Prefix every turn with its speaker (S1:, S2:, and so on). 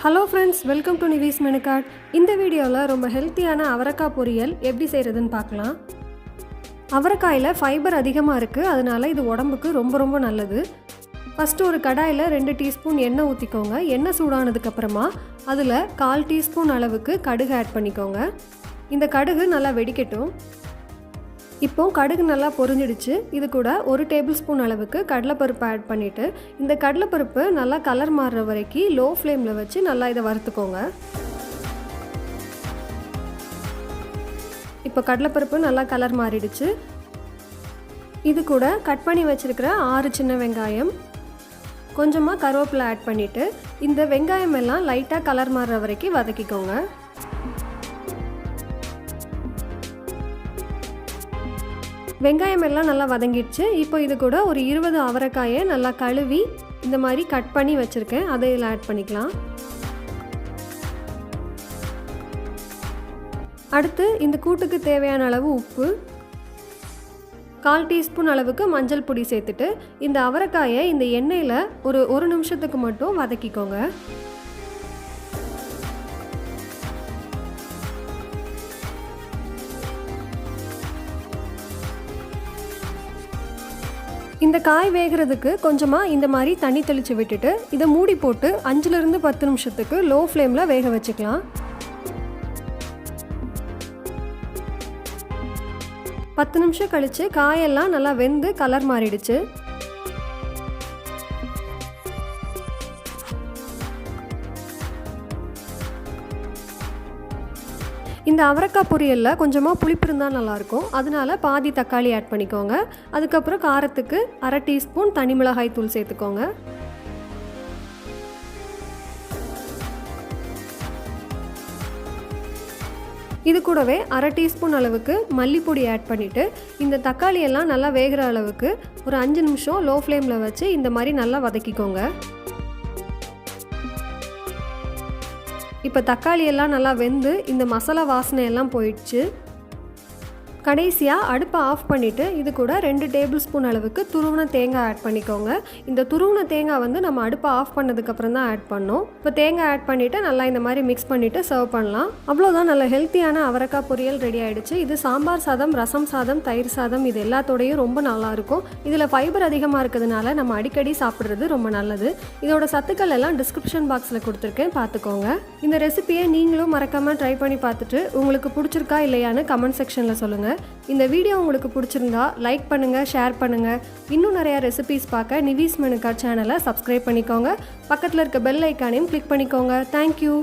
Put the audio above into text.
S1: Hello friends, welcome to நிவிஸ் menu card. இந்த வீடியோவில் ரொம்ப ஹெல்த்தியான அவரைக்காய் பொரியல் எப்படி செய்கிறதுன்னு பார்க்கலாம். அவரைக்காயில் ஃபைபர் அதிகமாக இருக்குது, அதனால் இது உடம்புக்கு ரொம்ப நல்லது. ஃபஸ்ட்டு ஒரு கடாயில் 2 டீஸ்பூன் எண்ணெய் ஊற்றிக்கோங்க. எண்ணெய் சூடானதுக்கப்புறமா அதில் 1/4 டீஸ்பூன் அளவுக்கு கடுகு ஆட் பண்ணிக்கோங்க. இந்த கடுகு நல்லா வெடிக்கட்டும். இப்போது கடுகு நல்லா பொரிஞ்சிடுச்சு. இது கூட 1 டேபிள் ஸ்பூன் அளவுக்கு கடலைப்பருப்பு ஆட் பண்ணிவிட்டு இந்த கடலைப்பருப்பு நல்லா கலர் மாறுற வரைக்கும் லோ ஃப்ளேமில் வச்சு நல்லா இதை வறுத்துக்கோங்க. இப்போ கடலைப்பருப்பு நல்லா கலர் மாறிடுச்சு. இது கூட கட் பண்ணி வச்சுருக்கிற 6 சின்ன வெங்காயம், கொஞ்சமாக கருவேப்பிலை ஆட் பண்ணிவிட்டு இந்த வெங்காயம் எல்லாம் லைட்டாக கலர் மாறுற வரைக்கும் வதக்கிக்கோங்க. வெங்காயம் எல்லாம் நல்லா வதங்கிடுச்சு. இப்போ இது கூட ஒரு 20 அவரைக்காயை நல்லா கழுவி இந்த மாதிரி கட் பண்ணி வச்சுருக்கேன், அதை இதில் ஆட் பண்ணிக்கலாம். அடுத்து இந்த கூட்டுக்கு தேவையான அளவு உப்பு, 1/4 டீஸ்பூன் அளவுக்கு மஞ்சள் பொடி சேர்த்துட்டு இந்த அவரைக்காயை இந்த எண்ணெயில் ஒரு நிமிஷத்துக்கு மட்டும் வதக்கிக்கோங்க. இந்த காய் வேகிறதுக்கு கொஞ்சமாக இந்த மாதிரி தண்ணி தெளித்து விட்டுட்டு இதை மூடி போட்டு 5லிருந்து 10 நிமிஷத்துக்கு லோ ஃப்ளேமில் வேக வச்சுக்கலாம். 10 நிமிஷம் கழித்து காயெல்லாம் நல்லா வெந்து கலர் மாறிடுச்சு. இந்த அவரைக்காய் பொரியலில் கொஞ்சமாக புளிப்பு இருந்தால் நல்லாயிருக்கும், அதனால பாதி தக்காளி ஆட் பண்ணிக்கோங்க. அதுக்கப்புறம் காரத்துக்கு 1/2 டீஸ்பூன் தனி மிளகாய் தூள் சேர்த்துக்கோங்க. இது கூடவே 1/2 டீஸ்பூன் அளவுக்கு மல்லிப்பொடி ஆட் பண்ணிவிட்டு இந்த தக்காளி எல்லாம் நல்லா வேகிற அளவுக்கு ஒரு 5 நிமிஷம் லோ ஃப்ளேமில் வச்சு இந்த மாதிரி நல்லா வதக்கிக்கோங்க. இப்போ தக்காளி எல்லாம் நல்லா வெந்து இந்த மசாலா வாசனை எல்லாம் போயிடுச்சு. கடைசியாக அடுப்பை ஆஃப் பண்ணிவிட்டு இது கூட 2 டேபிள் ஸ்பூன் அளவுக்கு துருவின தேங்காய் ஆட் பண்ணிக்கோங்க. இந்த துருவின தேங்காய் வந்து நம்ம அடுப்பை ஆஃப் பண்ணதுக்கப்புறம் தான் ஆட் பண்ணோம். இப்போ தேங்காய் ஆட் பண்ணிவிட்டு நல்லா இந்த மாதிரி மிக்ஸ் பண்ணிவிட்டு சர்வ் பண்ணலாம். அவ்வளோதான், நல்ல ஹெல்த்தியான அவரைக்காய் பொரியல் ரெடி ஆகிடுச்சு. இது சாம்பார் சாதம், ரசம் சாதம், தயிர் சாதம் இது எல்லாத்தோடையும் ரொம்ப நல்லாயிருக்கும். இதில் ஃபைபர் அதிகமாக இருக்கிறதுனால நம்ம அடிக்கடி சாப்பிட்றது ரொம்ப நல்லது. இதோட சத்துக்கள் எல்லாம் டிஸ்கிரிப்ஷன் பாக்ஸில் கொடுத்துருக்கேன், பார்த்துக்கோங்க. இந்த ரெசிபியை நீங்களும் மறக்காமல் ட்ரை பண்ணி பார்த்துட்டு உங்களுக்கு பிடிச்சிருக்கா இல்லையான்னு கமெண்ட் செக்ஷனில் சொல்லுங்கள். இந்த வீடியோ உங்களுக்கு பிடிச்சிருந்தா லைக் பண்ணுங்கள், ஷேர் பண்ணுங்கள். இன்னும் நிறையா ரெசிபிஸ் பார்க்க நிவிஸ் மெனு கார்ட் சேனலை சப்ஸ்கிரைப் பண்ணிக்கோங்க. பக்கத்தில் இருக்க பெல் ஐக்கானையும் கிளிக் பண்ணிக்கோங்க. தேங்க்யூ.